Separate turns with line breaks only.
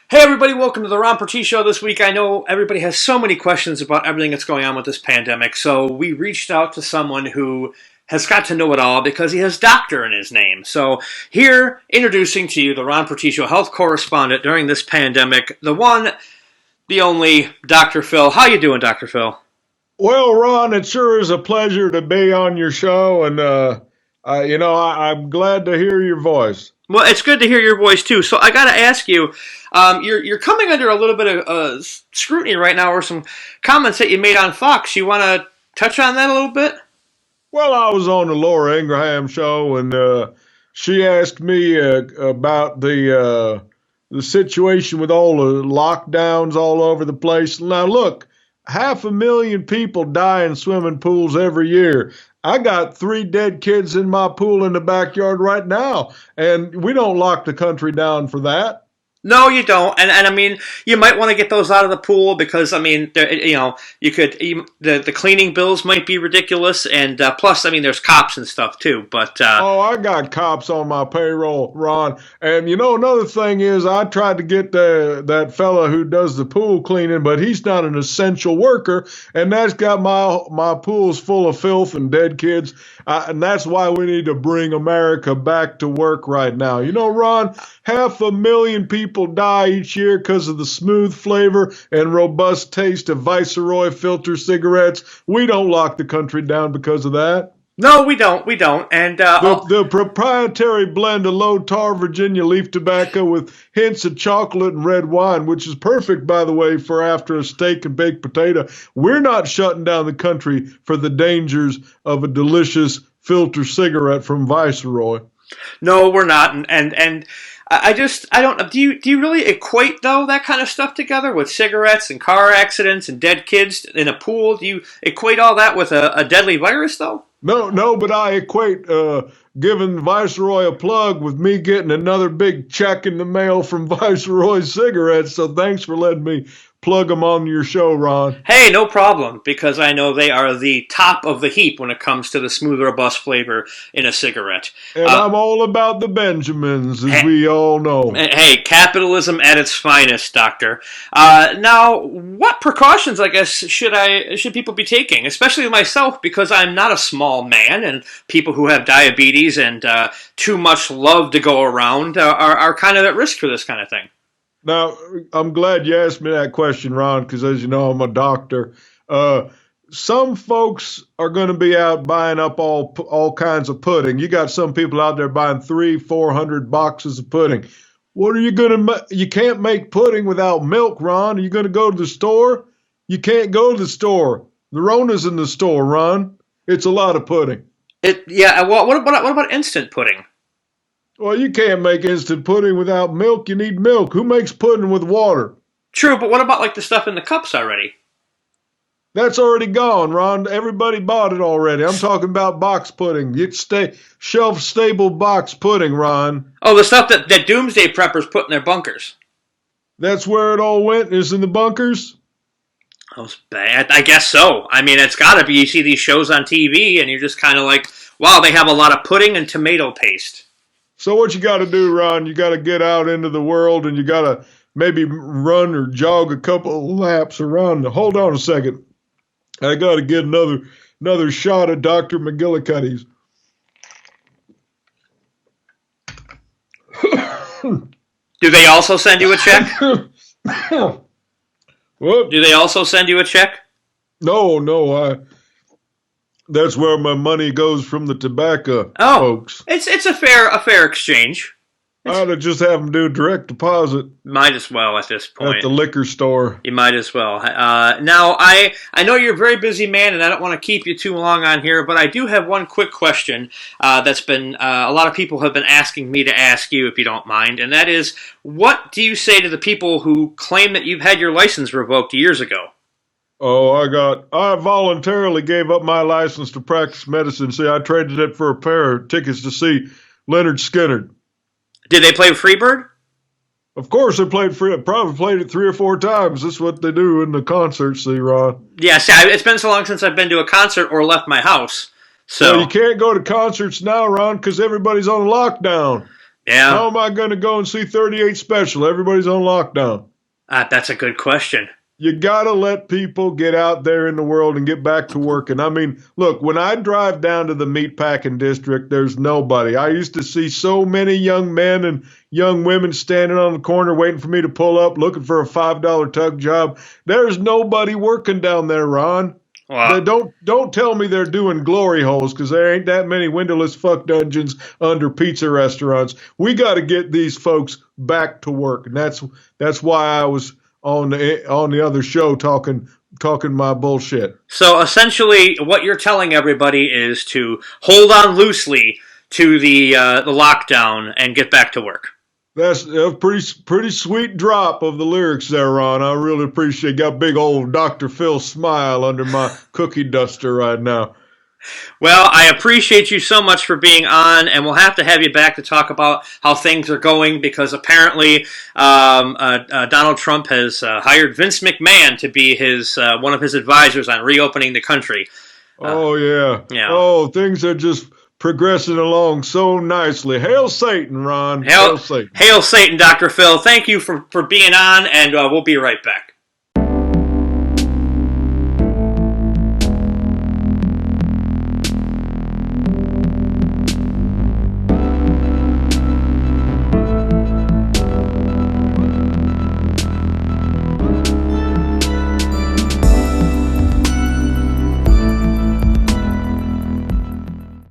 Hey everybody, welcome to the Ron Purtee Show this week. I know everybody has so many questions about everything that's going on with this pandemic, so we reached out to someone who has got to know it all because he has doctor in his name. So here, introducing to you the Ron Purtee Show health correspondent during this pandemic, the one, the only, Dr. Phil. How you doing, Dr. Phil?
Well, Ron, it sure is a pleasure to be on your show, and I'm glad to hear your voice.
Well, it's good to hear your voice too. So I got to ask you, you're coming under a little bit of scrutiny right now, or some comments that you made on Fox. You want to touch on that a little bit?
Well, I was on the Laura Ingraham show, and she asked me about the situation with all the lockdowns all over the place. Now, look, 500,000 people die in swimming pools every year. I got 3 dead kids in my pool in the backyard right now, and we don't lock the country down for that.
No, you don't, and I mean, you might want to get those out of the pool because I mean, you could the cleaning bills might be ridiculous, and plus, I mean, there's cops and stuff too. But
oh, I got cops on my payroll, Ron. And another thing is, I tried to get that fella who does the pool cleaning, but he's not an essential worker, and that's got my pools full of filth and dead kids, and that's why we need to bring America back to work right now. Ron, 500,000 people die each year because of the smooth flavor and robust taste of Viceroy filter cigarettes. We don't lock the country down because of that.
No, we don't. We don't. And
the proprietary blend of low tar Virginia leaf tobacco with hints of chocolate and red wine, which is perfect, by the way, for after a steak and baked potato. We're not shutting down the country for the dangers of a delicious filter cigarette from Viceroy.
No, we're not. And I don't. Do you really equate though that kind of stuff together with cigarettes and car accidents and dead kids in a pool? Do you equate all that with a deadly virus though?
No, but I equate giving Viceroy a plug with me getting another big check in the mail from Viceroy cigarettes. So thanks for letting me plug them on your show, Ron.
Hey, no problem, because I know they are the top of the heap when it comes to the smooth, robust flavor in a cigarette.
And I'm all about the Benjamins, as we all know.
Hey, capitalism at its finest, Doctor. Now, what precautions, I guess, should people be taking, especially myself, because I'm not a small man, and people who have diabetes and too much love to go around are kind of at risk for this kind of thing.
Now, I'm glad you asked me that question, Ron, because as you know, I'm a doctor. Some folks are going to be out buying up all kinds of pudding. You got some people out there buying 300-400 boxes of pudding. What are you going to You can't make pudding without milk, Ron. Are you going to go to the store? You can't go to the store. The Rona's in the store, Ron. It's a lot of pudding.
Well, what about instant pudding?
Well, you can't make instant pudding without milk. You need milk. Who makes pudding with water?
True, but what about like the stuff in the cups already?
That's already gone, Ron. Everybody bought it already. I'm talking about box pudding. It's shelf-stable box pudding, Ron.
Oh, the stuff that doomsday preppers put in their bunkers.
That's where it all went, is in the bunkers?
That was bad. I guess so. I mean, it's got to be. You see these shows on TV, and you're just kind of like, wow, they have a lot of pudding and tomato paste.
So what you got to do, Ron, you got to get out into the world and you got to maybe run or jog a couple of laps around. Hold on a second. I got to get another shot of Dr. McGillicuddy's.
Do they also send you a check?
What?
Do they also send you a check?
No. That's where my money goes from the tobacco, folks.
It's a fair exchange.
I ought to just have them do direct deposit.
Might as well at this point.
At the liquor store.
You might as well. Now, I know you're a very busy man, and I don't want to keep you too long on here, but I do have one quick question that's been a lot of people have been asking me to ask you, if you don't mind, and that is, what do you say to the people who claim that you've had your license revoked years ago?
Oh, I voluntarily gave up my license to practice medicine. See, I traded it for a pair of tickets to see Leonard Skinner.
Did they play Freebird?
Of course they played Freebird. Probably played it 3 or 4 times. That's what they do in the concerts, see, Ron.
Yeah, see, it's been so long since I've been to a concert or left my house. So
well, you can't go to concerts now, Ron, because everybody's on lockdown.
Yeah.
How am I going to go and see 38 Special? Everybody's on lockdown.
That's a good question.
You got to let people get out there in the world and get back to work. And I mean, look, when I drive down to the meatpacking district, there's nobody. I used to see so many young men and young women standing on the corner waiting for me to pull up, looking for a $5 tug job. There's nobody working down there, Ron.
Wow.
Don't tell me they're doing glory holes, because there ain't that many windowless fuck dungeons under pizza restaurants. We got to get these folks back to work, and that's why I was on the other show talking my bullshit.
So essentially, what you're telling everybody is to hold on loosely to the lockdown and get back to work.
That's a pretty sweet drop of the lyrics there, Ron. I really appreciate it. Got big old Dr. Phil smile under my cookie duster right now.
Well, I appreciate you so much for being on, and we'll have to have you back to talk about how things are going, because apparently Donald Trump has hired Vince McMahon to be his one of his advisors on reopening the country.
Oh, yeah. Oh, things are just progressing along so nicely. Hail Satan, Ron. Hail Satan.
Hail Satan, Dr. Phil. Thank you for being on, and we'll be right back.